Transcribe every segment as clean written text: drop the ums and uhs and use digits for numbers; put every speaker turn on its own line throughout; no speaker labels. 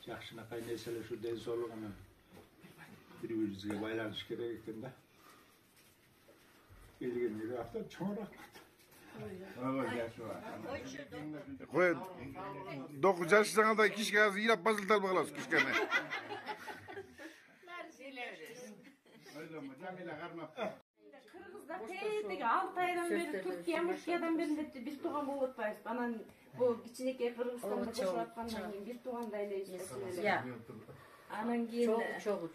Жақшынақай нерселер şu денсаулығына bir-birimizге байланыш керек екен да. Келгеніңізге рахмат, чоң рахмат.
Қой, 9 жашысаңда кишке азыр ирап базылталып қаласыз кишкене.
Kırgızda teyitigi 6 aydan beri Türkiye'den beri bir tuğan bulup atpayız. Anan bu içindeki Kırgızstan'da boşup atkandan bir tuğan da eleştirsinler. Ya. Anan keyin
çoğu.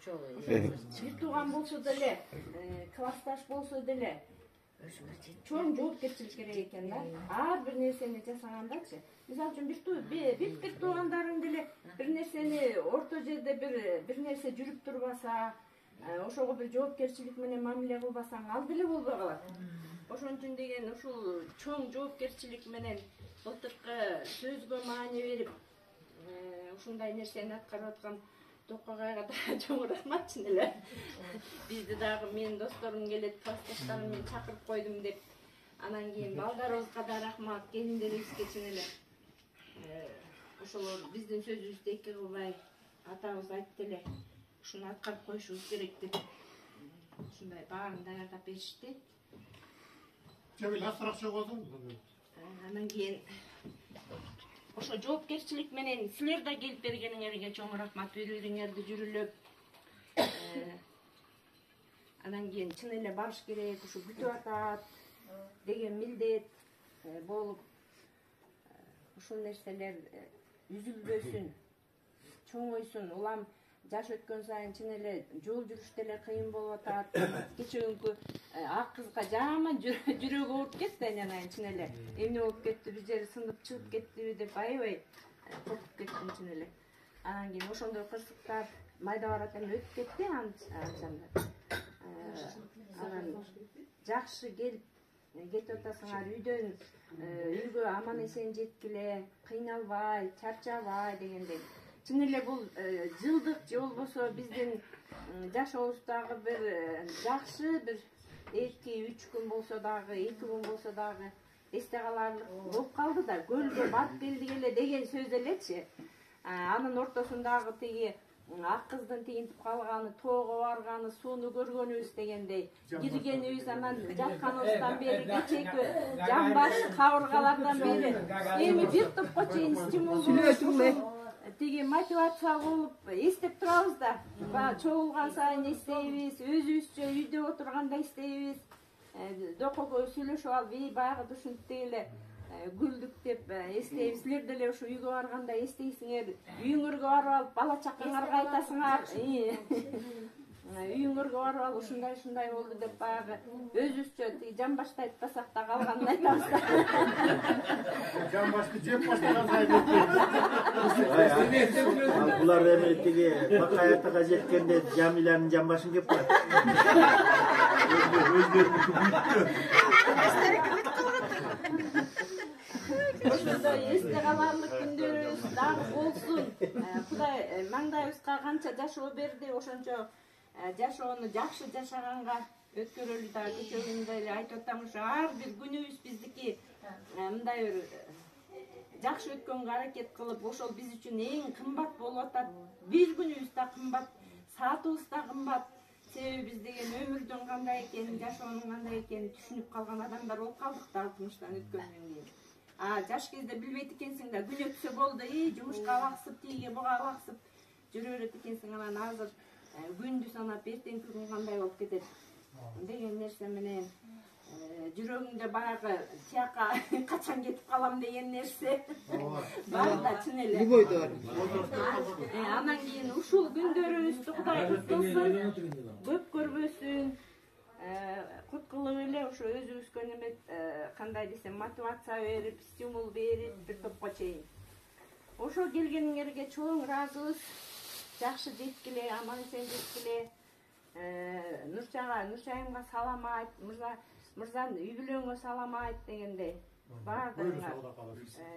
Bir tuğan bolsa dele, klastaş bolsa dele. Çoğun жоопкерчилик керек экен да. Ар бир нерсени жасагандачы. Мисалы үчүн бир туугандарың деле бир нерсени орто жерде бир нерсе жүрүп турбаса, ошого бир жоопкерчилик менен мамиле кылбасаң ал деле болбой калат. Ошон үчүн деген ушул чоң жоопкерчилик менен былтыркы сөзгө маани берип, ушундай нерсени аткарып аткан Токкагайга да чоң рахмат чын эле. Бизди дагы менин досторум келет, классташтарым мен чакырып койдум деп. Анан кийин балдарыбызга да рахмат, келиндерибизге чын эле. Ошолор биздин сөзүбүздү эки кылбай, атабыз айтты эле. Ушуну аткарып коюшубуз керек деп. Ушундай баарын даярдап беришти.
Жабыл асыраак чыгып
Анан кийин ошо жоопкерчилик менен силер да келип бергениңерге чоң рахмат, бири-бириңерди жүрүлөп. Анан кийин чын эле барыш керек, ушу бүтүп атат деген милдет болуп, ушул нерселер үзүлбөсүн, чоңойсун. Улам жаш өткөн сайын чын эле жол жүрүштө эле кыйын болуп атат. Кечеүнкү ак кызга жаман жүрөгү ооруп кетти, анан чын эле эмне болуп кетти, бир жери сынып чыгып кеттиби деп аябай коркуп кеттим чын эле. Анан кийин ошондой кырсыктар майда барат эми өтүп кетти анчанда. Анан жакшы кетип атасыңар, үйгө аман эсен жеткиле, кыйналбай, чарчабай дегендей. Чын эле бул жылдык же болбосо биздин жашообуздагы бир жакшы бир 2-3 күн болсо дагы, 2 күн болсо дагы эсте каларлык болуп калды да, көлгө барып келдик эле деген сөз элечи. Анын ортосундагы тиги ак кыздын тигинтип калганы, тоого барганы, сууну көргөнүбүз дегендей, киргенибиз, анан жатканыбыздан бери кечээки жамбаш кабыргалардан бери эми бир топко чейин стимул тиги мотивация болуп эстеп турабыз да. Чогулган сайын эстейбиз, өзүбүзчө үйдө отурганда эстейбиз. Докого сүйлөшүп алып, баягы ушинтип эле күлдүк деп эстейбиз. Силер деле ушу үйгө барганда эстейсиңер, үйүңөргө барып алып бала чакаңарга айтасыңар. Үйүңөргө барып алып ушундай болду деп баягы өзүбүзчө жамбашты айтпасак да калганын айтабыз да.
Жамбашты жеп баштаган сайын
булар эми тиги бакаятага жеткенде Жамилянын жамбашын кеп коет. Өздөрүнүкү бүттү.
Ошондой эсте каларлык күндөрүбүз дагы болсун. Кудай маңдайыбызга канча жашоо берди, ошончо жашоону жакшы жашаганга өткөрөлү да. Кечеүгүндө эле айтып атам, ушу ар бир күнүбүз биздики мындай бир жакшы өткөнгө аракет кылып, ошол биз үчүн эң кымбат болуп атат. Бир күнүбүз да кымбат, саатыбыз да кымбат. Себеби биз деген өмүрдүн кандай экенин, жашоонун кандай экенин түшүнүп калган адамдар болуп калдык да 60-тан өткөндөн кийин. Жаш кезде билбейт экенсиң да, күн өтсө болду, жумушка абаксып, тиге буга абаксып жүрө берет экенсиң. Анан азыр күндү санап эртеңки күн кандай болуп кетет деген нерсе менен жүрөгүңдө баягы тияка качан кетип калам деген нерсе бар да чын эле. Анан кийин ушул күндөрүбүздү Кудай куткылсын, көп көрбөсүн. Куткылып эле ошо өзүбүзгө неме кандай десем мотивация берип, стимул берип бир топко чейин. Ошо келгениңерге чоң ыраазыбыз. Жакшы жеткиле, аман эсен жеткиле. Нурчайымга салам айт, мырзанын үй бүлөңө салам айт дегендей. Баардыгыңар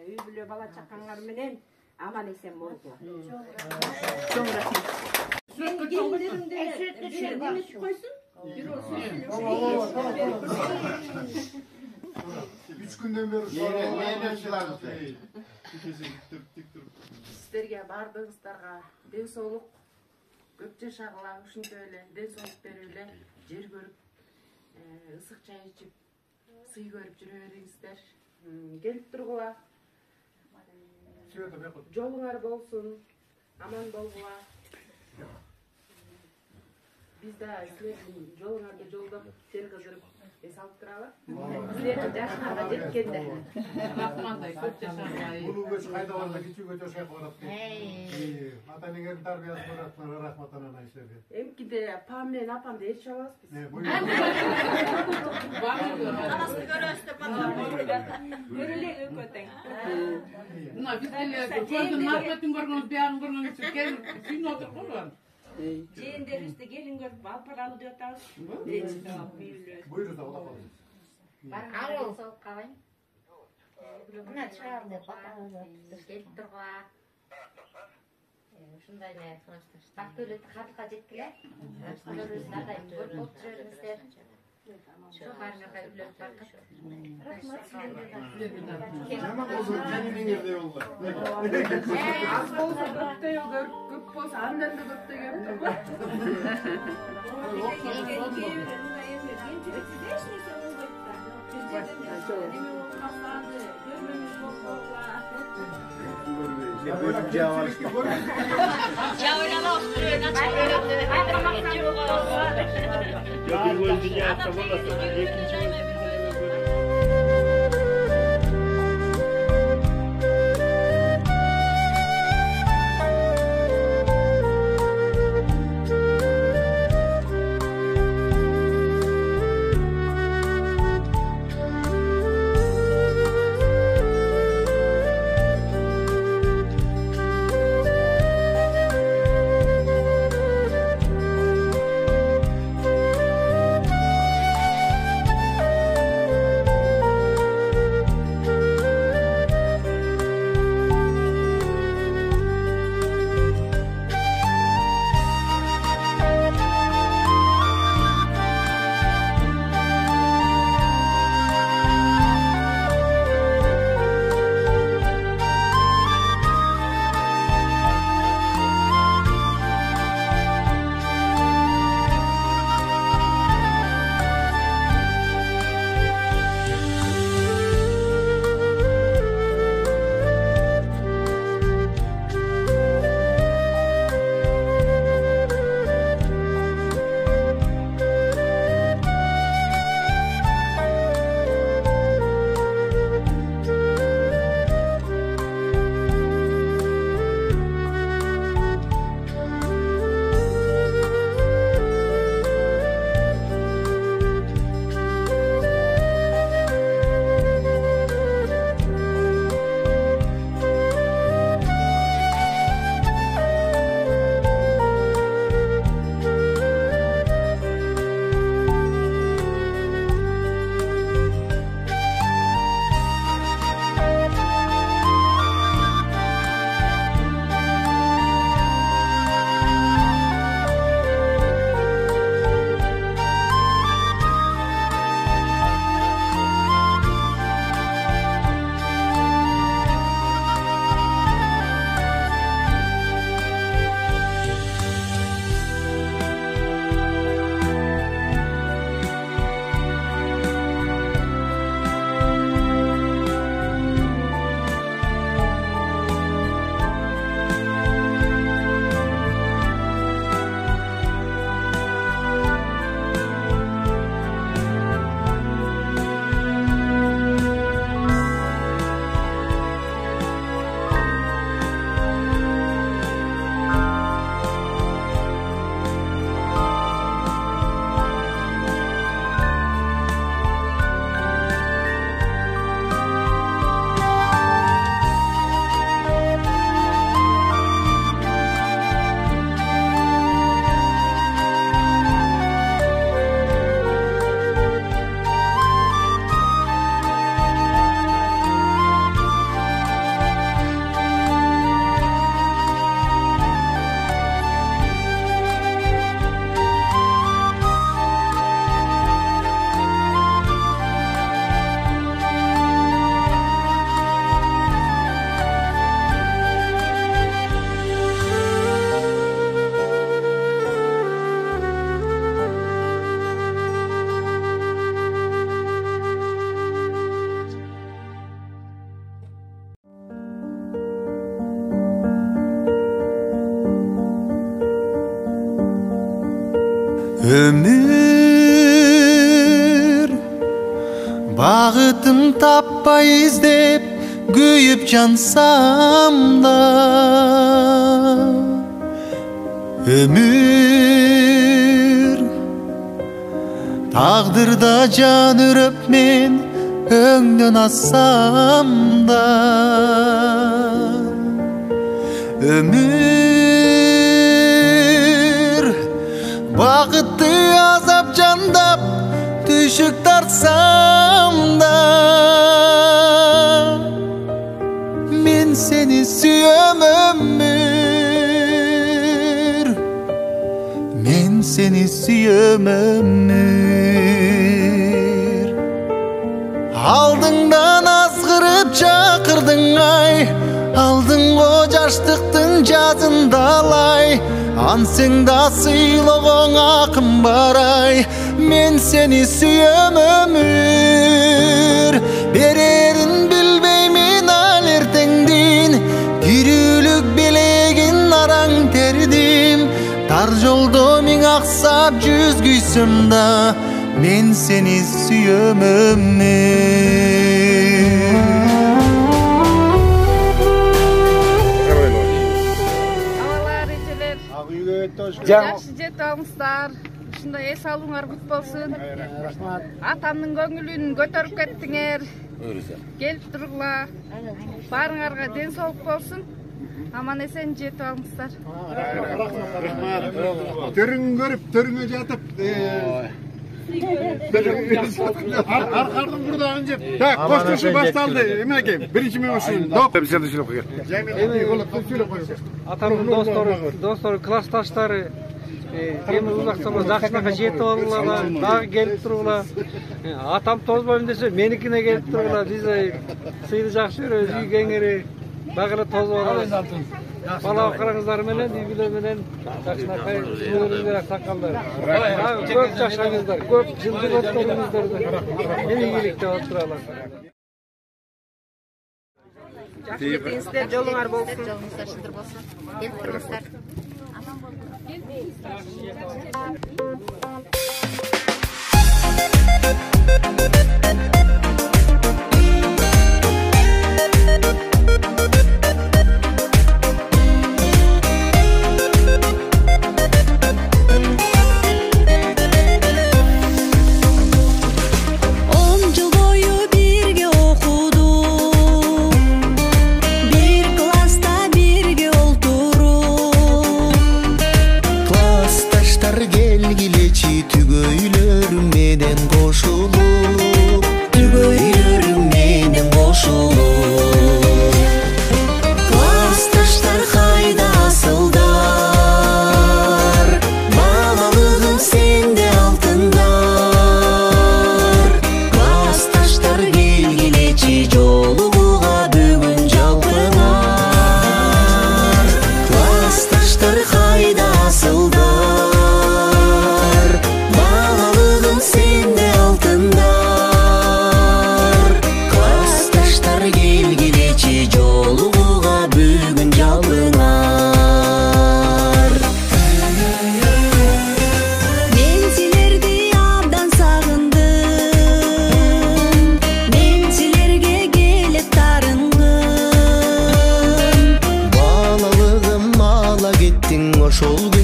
үй бүлө бала чакаңар менен аман эсен болгула. Чоң рахмат. Келиндеримди неметип койсун.
3 күндөн бери
сіздерге бардығыңыздарга ден соолук, көп жашагыла, ушинтип эле ден соолук берип эле жер көрүп, ысык чай ичип, сый көрүп жүрө бериңиздер. Келип тургула. Жолуңар болсун, аман болгула. Biz de sizlerin yollarda jolda seni kızdırıp salып turалы. Sizlerin жашына жеткенде.
Рахмандай көп жашагай.
Bunu göç kayda var da küçük göç şey koyarap. Ata-enengerin tarbiyası koyaraplar rahmat anana işlerge.
Emkide pam men apamda erişe alabız biz.
Ne buyur.
Арасында көрөсүз бала.
Көрөле өкөтең.
Мына биз эле көздүн маркетін көргөнбүз, биягын көргөнбүз. Келип сүйүнүп отурган.
Жээнтерибизди келин көрүп алып баралы деп атабыз.
Buyurun da ola kalın.
Alo. Mına çağır деп атабыз. Келип тургула. Ушундай эле кылыштыр. Бактылык катка жеткиле. Ошолорубуздун ардайым көрүп болуп жүрүңүздөр. Şu barnağa ülök bakıp.
Ama olsun kendine girdi yolda.
Az bolsa köpte yol görüp, köp bolsa andan da köpte görüp turgula.
Görünce havalı.
Ya öyle laf duruyor, nasıl öyle?
Yok bir gol diye atsam olasın. İkinci gol.
Ömür bağıtım tapпай izlep kүйüp jansam da ömür taqdırda can ürüp men öңдөн assam da ömür Baqıtты azap jandap düşük tartsam da men seni süyöm ömür men seni süyöm ömür Aldыңдан азгырып чакырдың ай Алдың о жаштыктын жазындалай Ансың да сыйлығың акым барай Мен сени сүйөм ömür Берерин билбеймин ал эртеңдин Тирүүлүк белегин араң тердим Тар жолдо миң аксап жүз күйсөм да Мен сени сүйөм ömür
Жакшы жетип алыңыздар. Ушундай эс алууңар кут болсун. Атамдын көңүлүн көтөрүп кеттиңер. Келип тургула. Баарыңарга ден соолук болсун. Аман эсен жетип алыңыздар.
Төрүң көрүп, төрүңө жатып, аркардын бурдагын жеп. Так, коштошуу башталды. Эмеке, биринчи мөңөшүн. Доп.
Атамдын достору, классташтары темир узакчылар жакшынакка жетип алгыла, дагы келип тургула. Атам тозбойм десе, меникине келип тургула. Биз сыйды жакшы көрөбүз, үй кеңири. Дагы эле тозуп алабыз. Бала караңыздар менен, үй менен жакшынакай сүйүлүңөр сакалдар. Көп жашаңыздар, көп жылдык өткөрүңүздөр. Мен ийгиликте отуралар.
Жакшы деңиздер, жолуңар болсун.
Жолуңуздар шындыр болсун. Келип туруңуздар.
Şol